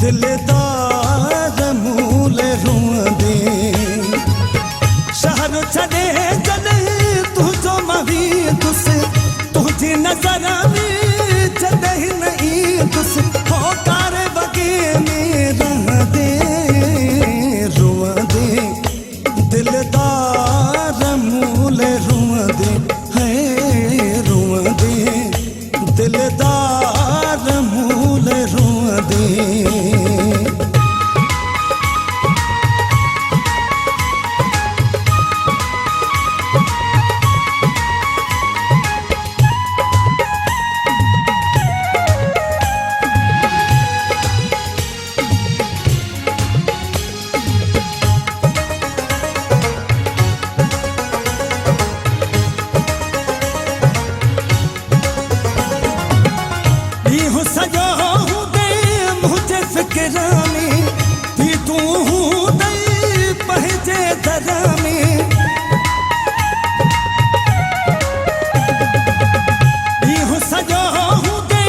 दिलदार मूले रुंदे शहर छड़े जने तू जो मवी तुस तुझी नजर में जदे नहीं तुस हो कार बगे में रहदे रुंदे दिलदार मूले रुंदे है रुंदे दिलदार मूले रुंदे सजो दे मुझे फिक्र में थी तू दई पहजे दरा में सजो दे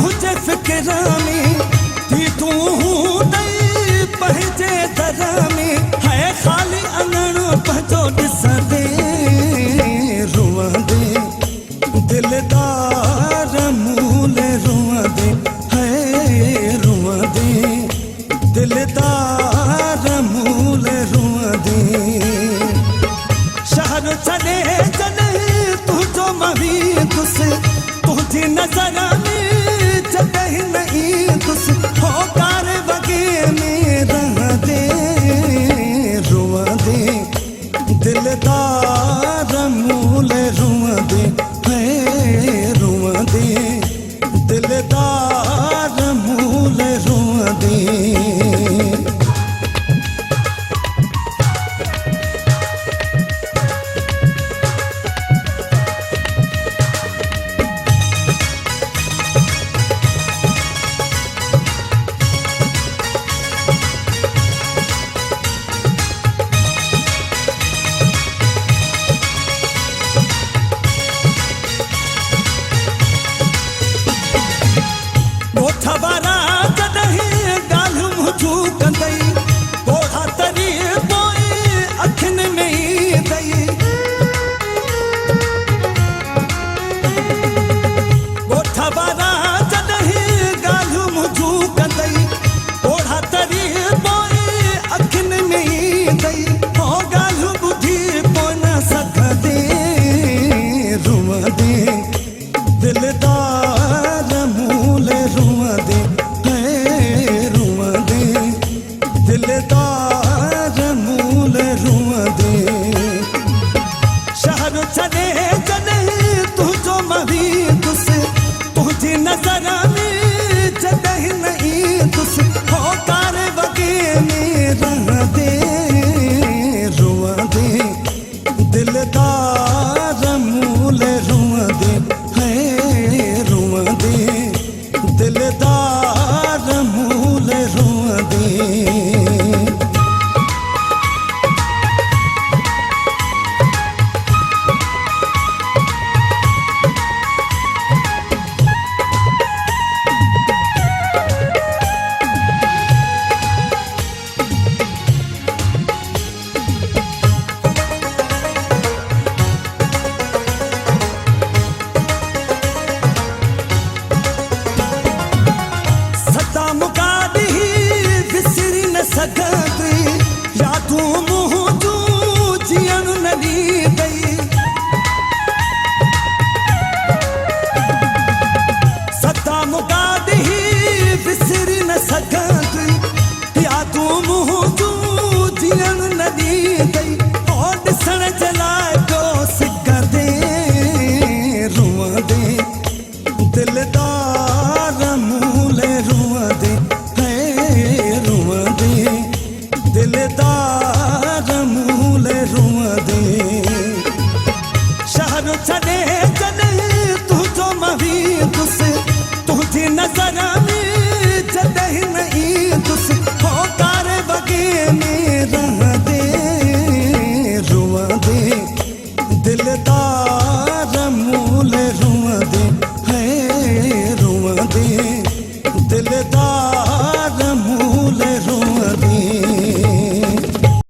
मुझे फिक्र में थी तू दई पहजे दरा में है खाली अंगण पजो ॾिसा दे रुआ दे दिलदार मूले रुंदे है रुंदे दिलदार मूले रुंदे शहर छड़े जने तू जो मवी तुस तुझी नजर में जदे नहीं तुस हो कार बगे में रहदे रुंदे दिलदार मूले रुंदे रुंदे दिलदार मूले रुंदे खबरा जॾहिं ॻाल्हि मुझू कंदई कोड़ा तरी पोइ अखियुनि में ईंदई खबरा जॾहिं ॻाल्हि मुझू कंदई कोड़ा तरी पोइ अखियुनि में ईंदई हो ॻाल्हि ॿुधी पोइ न सघंदे रुंदे दिलदार मूले रुंदे रुंदे दिलदार मूले रुंदे शहर छड़े जने तू जो मवी तुस तुझी नजर में जदे नहीं तुस हो कार बगे में रहदे रुंदे दिलदार मूले रुंदे रुंदे दिलदार मूले रुंदे